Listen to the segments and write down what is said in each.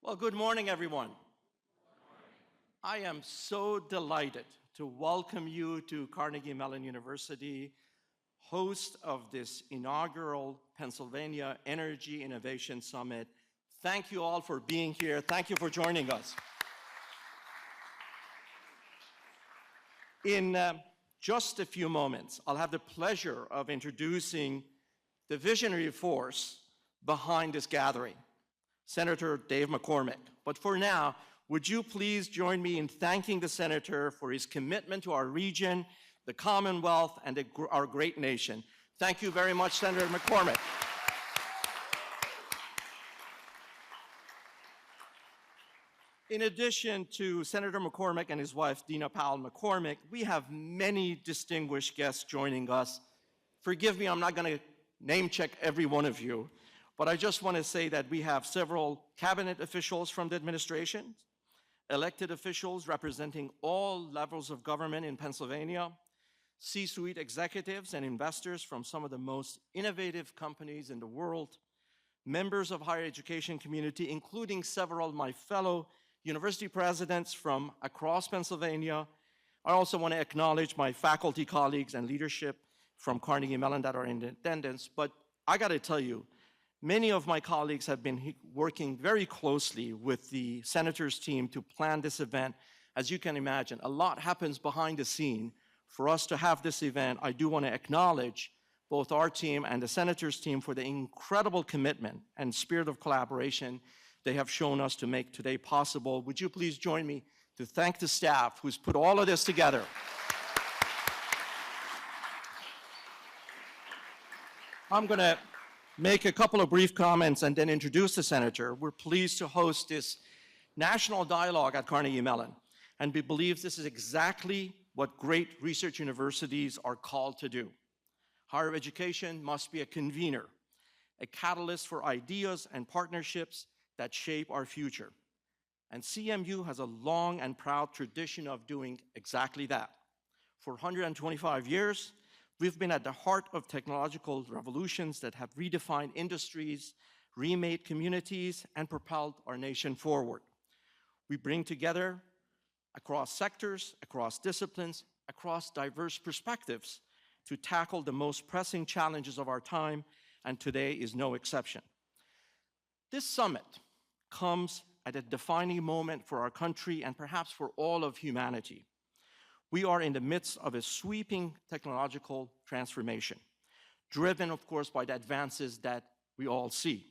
Well, good morning, everyone. I am so delighted to welcome you to Carnegie Mellon University, host of this inaugural Pennsylvania Energy Innovation Summit. Thank you all for being here. Thank you for joining us. In just a few moments, I'll have the pleasure of introducing the visionary force behind this gathering, Senator Dave McCormick. But for now, would you please join me in thanking the Senator for his commitment to our region, the Commonwealth, and our great nation. Thank you very much, Senator McCormick. In addition to Senator McCormick and his wife, Dina Powell McCormick, we have many distinguished guests joining us. Forgive me, I'm not going to name check every one of you, but I just want to say that we have several cabinet officials from the administration, elected officials representing all levels of government in Pennsylvania, C-suite executives and investors from some of the most innovative companies in the world, members of higher education community, including several of my fellow university presidents from across Pennsylvania. I also want to acknowledge my faculty colleagues and leadership from Carnegie Mellon that are in attendance, but I got to tell you, many of my colleagues have been working very closely with the Senator's team to plan this event. As you can imagine, a lot happens behind the scene. For us to have this event, I do want to acknowledge both our team and the Senator's team for the incredible commitment and spirit of collaboration they have shown us to make today possible. Would you please join me to thank the staff who's put all of this together? I'm going to make a couple of brief comments and then introduce the Senator. We're pleased to host this national dialogue at Carnegie Mellon, and we believe this is exactly what great research universities are called to do. Higher education must be a convener, a catalyst for ideas and partnerships that shape our future. And CMU has a long and proud tradition of doing exactly that. For 125 years, we've been at the heart of technological revolutions that have redefined industries, remade communities, and propelled our nation forward. We bring together across sectors, across disciplines, across diverse perspectives to tackle the most pressing challenges of our time, and today is no exception. This summit comes at a defining moment for our country and perhaps for all of humanity. We are in the midst of a sweeping technological transformation, driven, of course, by the advances that we all see.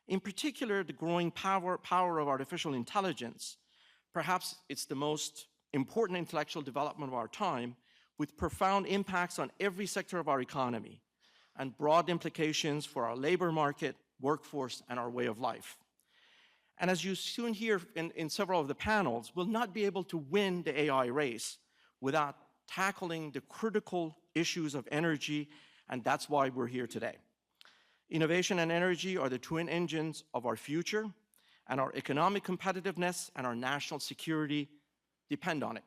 In particular, the growing power of artificial intelligence. Perhaps it's the most important intellectual development of our time, with profound impacts on every sector of our economy and broad implications for our labor market, workforce, and our way of life. And as you soon hear in several of the panels, we'll not be able to win the AI race without tackling the critical issues of energy, and that's why we're here today. Innovation and energy are the twin engines of our future, and our economic competitiveness and our national security depend on it.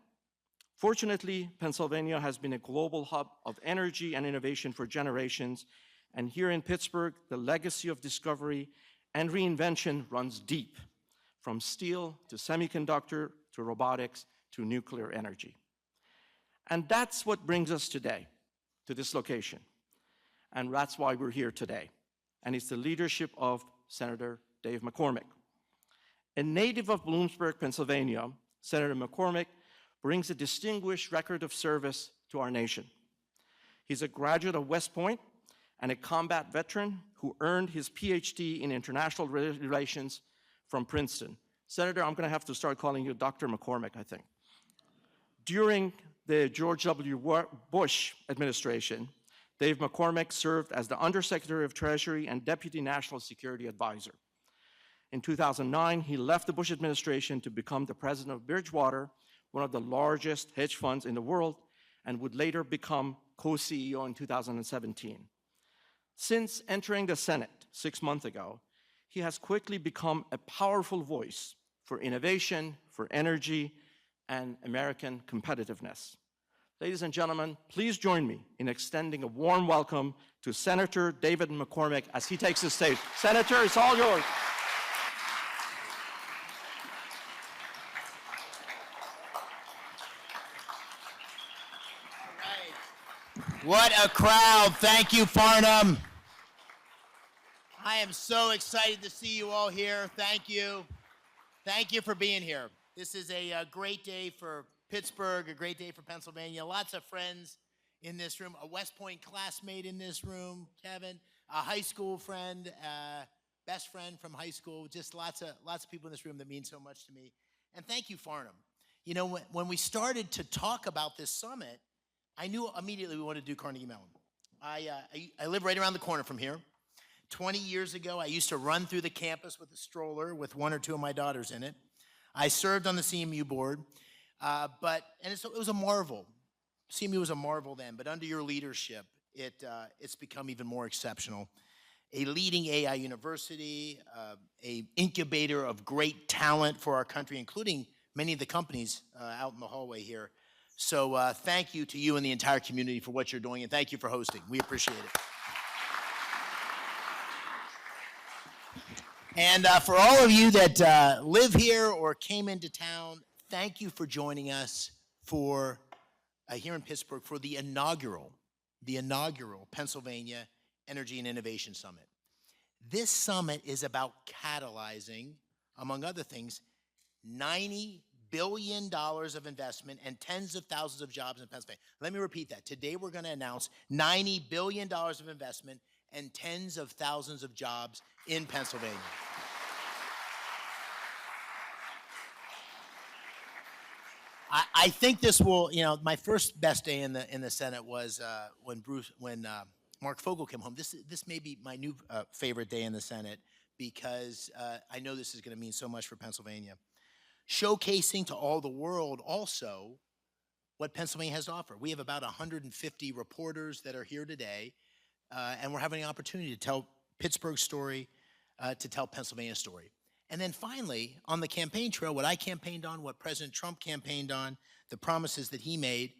Fortunately, Pennsylvania has been a global hub of energy and innovation for generations, and here in Pittsburgh, the legacy of discovery and reinvention runs deep, from steel to semiconductor to robotics to nuclear energy. And that's what brings us today to this location. And that's why we're here today. And it's the leadership of Senator Dave McCormick. A native of Bloomsburg, Pennsylvania, Senator McCormick brings a distinguished record of service to our nation. He's a graduate of West Point and a combat veteran who earned his PhD in international relations from Princeton. Senator, I'm going to have to start calling you Dr. McCormick, I think. During the George W. Bush administration, Dave McCormick served as the Undersecretary of Treasury and Deputy National Security Advisor. In 2009, he left the Bush administration to become the president of Bridgewater, one of the largest hedge funds in the world, and would later become co-CEO in 2017. Since entering the Senate 6 months ago, he has quickly become a powerful voice for innovation, for energy, and American competitiveness. Ladies and gentlemen, please join me in extending a warm welcome to Senator David McCormick as he takes the stage. Senator, it's all yours. What a crowd. Thank you, Farnam. I am so excited to see you all here. Thank you. Thank you for being here. This is a great day for Pittsburgh, a great day for Pennsylvania. Lots of friends in this room, a West Point classmate in this room, Kevin, a high school friend, best friend from high school, just lots of people in this room that mean so much to me. And thank you, Farnam. You know, when we started to talk about this summit, I knew immediately we wanted to do Carnegie Mellon. I live right around the corner from here. 20 years ago, I used to run through the campus with a stroller with one or two of my daughters in it. I served on the CMU board, it was a marvel. CMU was a marvel then, but under your leadership, it's become even more exceptional. A leading AI university, a incubator of great talent for our country, including many of the companies out in the hallway here. So thank you to you and the entire community for what you're doing, and thank you for hosting. We appreciate it. And for all of you that live here or came into town, thank you for joining us for here in Pittsburgh for the inaugural Pennsylvania Energy and Innovation Summit. This summit is about catalyzing, among other things, $90 billion of investment and tens of thousands of jobs in Pennsylvania. Let me repeat that. Today we're going to announce $90 billion of investment and tens of thousands of jobs in Pennsylvania. I think this will, my first best day in the Senate was when Mark Fogel came home. This may be my new favorite day in the Senate because I know this is going to mean so much for Pennsylvania. Showcasing to all the world also what Pennsylvania has to offer. We have about 150 reporters that are here today, and we're having an opportunity to tell Pittsburgh's story, to tell Pennsylvania's story. And then finally, on the campaign trail, what I campaigned on, what President Trump campaigned on, the promises that he made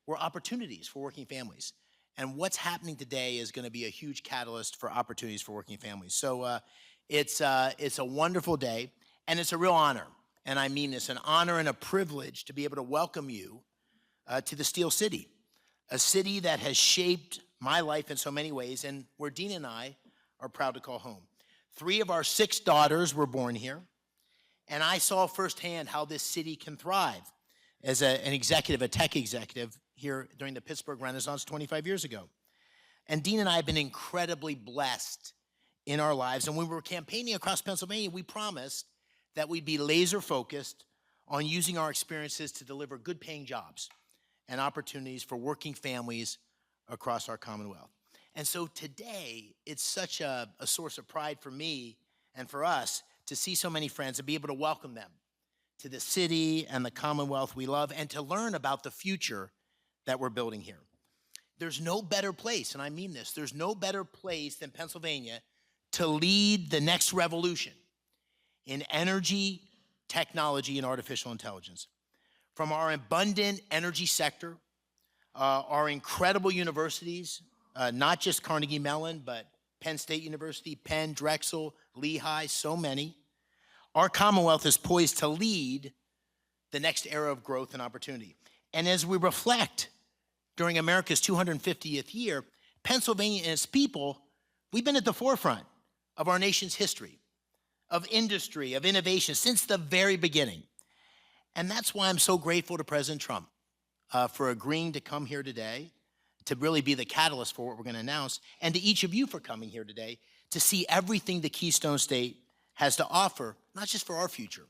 were opportunities for working families. And what's happening today is going to be a huge catalyst for opportunities for working families. So it's a wonderful day, and it's a real honor. And I mean this, an honor and a privilege to be able to welcome you to the Steel City, a city that has shaped my life in so many ways, and where Dean and I are proud to call home. 3 of our 6 daughters were born here, and I saw firsthand how this city can thrive as an executive, a tech executive here during the Pittsburgh Renaissance 25 years ago. And Dean and I have been incredibly blessed in our lives, and when we were campaigning across Pennsylvania, we promised that we'd be laser focused on using our experiences to deliver good paying jobs and opportunities for working families across our Commonwealth. And so today, it's such a source of pride for me and for us to see so many friends and be able to welcome them to the city and the Commonwealth we love and to learn about the future that we're building here. There's no better place, and I mean this, there's no better place than Pennsylvania to lead the next revolution in energy, technology, and artificial intelligence. From our abundant energy sector, our incredible universities, not just Carnegie Mellon, but Penn State University, Penn, Drexel, Lehigh, so many. Our Commonwealth is poised to lead the next era of growth and opportunity. And as we reflect during America's 250th year, Pennsylvania and its people, we've been at the forefront of our nation's history, of industry, of innovation since the very beginning. And that's why I'm so grateful to President Trump for agreeing to come here today, to really be the catalyst for what we're going to announce, and to each of you for coming here today to see everything the Keystone State has to offer, not just for our future,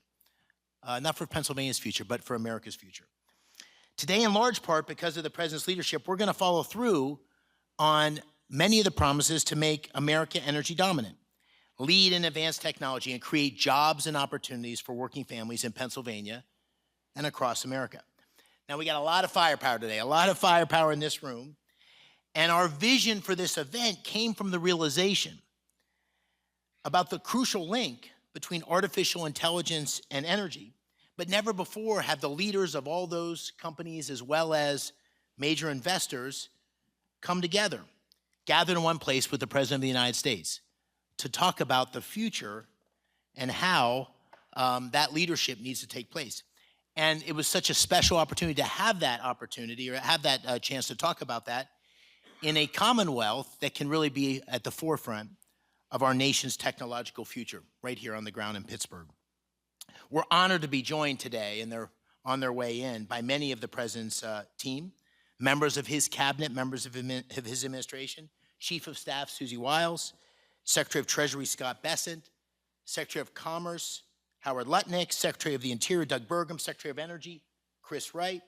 not for Pennsylvania's future, but for America's future. Today, in large part, because of the President's leadership, we're going to follow through on many of the promises to make America energy dominant, lead in advanced technology, and create jobs and opportunities for working families in Pennsylvania and across America. Now, we got a lot of firepower today, a lot of firepower in this room. And our vision for this event came from the realization about the crucial link between artificial intelligence and energy. But never before have the leaders of all those companies, as well as major investors, come together, gathered in one place with the President of the United States to talk about the future and how that leadership needs to take place. And it was such a special opportunity to have that opportunity, or have that chance to talk about that, in a commonwealth that can really be at the forefront of our nation's technological future, right here on the ground in Pittsburgh. We're honored to be joined today, and they're on their way in, by many of the president's team, members of his cabinet, members of his administration, Chief of Staff Susie Wiles, Secretary of Treasury Scott Bessent, Secretary of Commerce Howard Lutnick, Secretary of the Interior Doug Burgum, Secretary of Energy Chris Wright,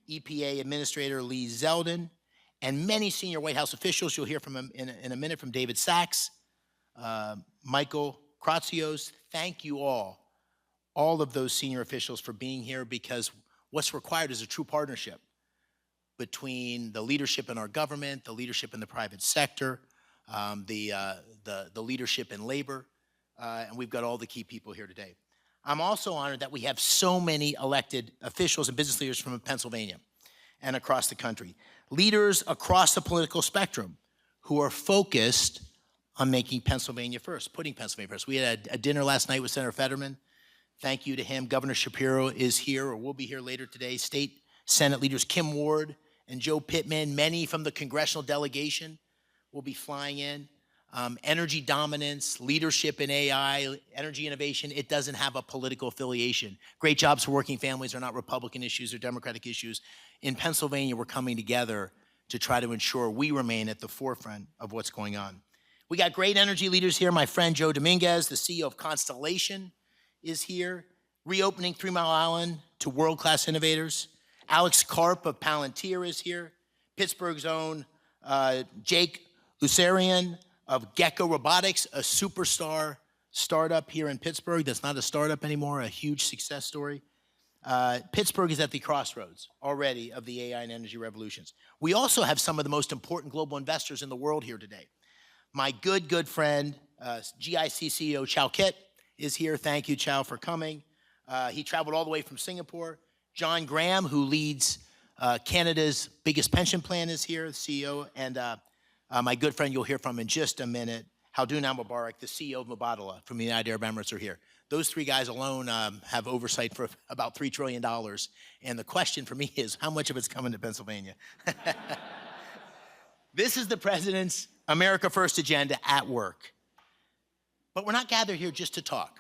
EPA Administrator Lee Zeldin, and many senior White House officials. You'll hear from him in a minute, from David Sachs, Michael Kratsios. Thank you all of those senior officials, for being here, because what's required is a true partnership between the leadership in our government, the leadership in the private sector, the leadership in labor, and we've got all the key people here today. I'm also honored that we have so many elected officials and business leaders from Pennsylvania and across the country. Leaders across the political spectrum who are focused on making Pennsylvania first, putting Pennsylvania first. We had a dinner last night with Senator Fetterman. Thank you to him. Governor Shapiro is here, or will be here later today. State Senate leaders Kim Ward and Joe Pittman, many from the congressional delegation will be flying in. Energy dominance, leadership in AI, energy innovation, it doesn't have a political affiliation. Great jobs for working families are not Republican issues or Democratic issues. In Pennsylvania, we're coming together to try to ensure we remain at the forefront of what's going on. We got great energy leaders here. My friend Joe Dominguez, the CEO of Constellation, is here, reopening 3 Mile Island to world-class innovators. Alex Karp of Palantir is here. Pittsburgh's own Jake Lucerian of Gecko Robotics, a superstar startup here in Pittsburgh that's not a startup anymore, a huge success story. Pittsburgh is at the crossroads already of the AI and energy revolutions. We also have some of the most important global investors in the world here today. My good friend, GIC CEO Chow Kit is here. Thank you, Chow, for coming. He traveled all the way from Singapore. John Graham, who leads Canada's biggest pension plan, is here, the CEO. And my good friend you'll hear from in just a minute, Haldun Al-Mubarak, the CEO of Mubadala from the United Arab Emirates, are here. Those three guys alone have oversight for about $3 trillion. And the question for me is, how much of it's coming to Pennsylvania? This is the president's America First agenda at work. But we're not gathered here just to talk.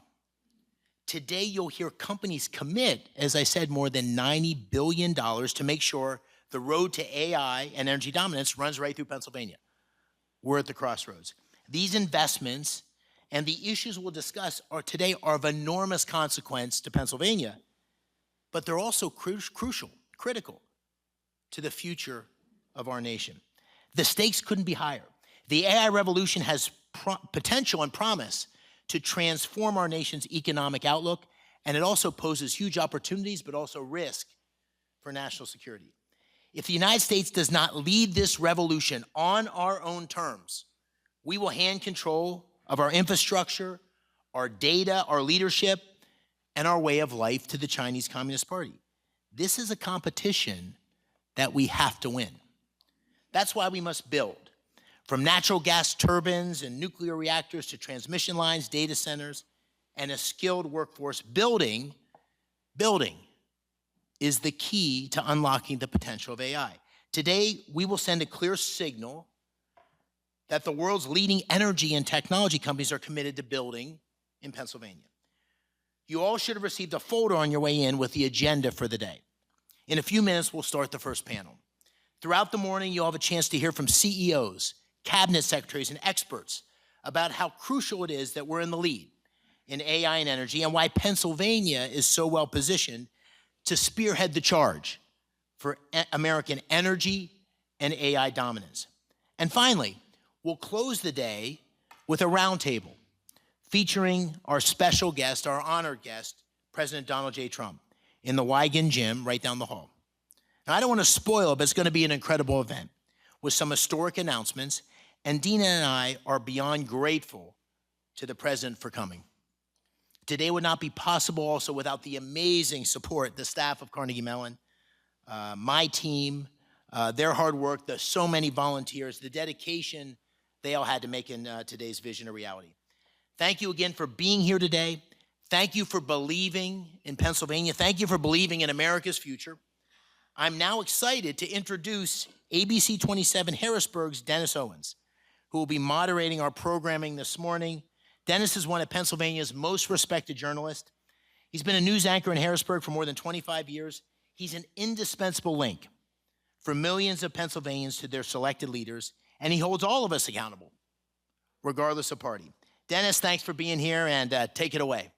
Today, you'll hear companies commit, as I said, more than $90 billion to make sure the road to AI and energy dominance runs right through Pennsylvania. We're at the crossroads. These investments and the issues we'll discuss today are of enormous consequence to Pennsylvania, but they're also critical to the future of our nation. The stakes couldn't be higher. The AI revolution has potential and promise to transform our nation's economic outlook, and it also poses huge opportunities, but also risk for national security. If the United States does not lead this revolution on our own terms, we will hand control of our infrastructure, our data, our leadership, and our way of life to the Chinese Communist Party. This is a competition that we have to win. That's why we must build. From natural gas turbines and nuclear reactors to transmission lines, data centers, and a skilled workforce, building is the key to unlocking the potential of AI. Today, we will send a clear signal that the world's leading energy and technology companies are committed to building in Pennsylvania. You all should have received a folder on your way in with the agenda for the day. In a few minutes, we'll start the first panel. Throughout the morning, you'll have a chance to hear from CEOs, cabinet secretaries, and experts about how crucial it is that we're in the lead in AI and energy, and why Pennsylvania is so well positioned to spearhead the charge for American energy and AI dominance. And finally, we'll close the day with a roundtable featuring our special guest, our honored guest, President Donald J. Trump, in the Wigan Gym right down the hall. Now, I don't want to spoil it, but it's going to be an incredible event with some historic announcements, and Dina and I are beyond grateful to the president for coming. Today would not be possible also without the amazing support, the staff of Carnegie Mellon, my team, their hard work, so many volunteers, the dedication they all had to make today's vision a reality. Thank you again for being here today. Thank you for believing in Pennsylvania. Thank you for believing in America's future. I'm now excited to introduce ABC 27 Harrisburg's Dennis Owens, who will be moderating our programming this morning. Dennis is one of Pennsylvania's most respected journalists. He's been a news anchor in Harrisburg for more than 25 years. He's an indispensable link for millions of Pennsylvanians to their selected leaders, and he holds all of us accountable, regardless of party. Dennis, thanks for being here, and take it away.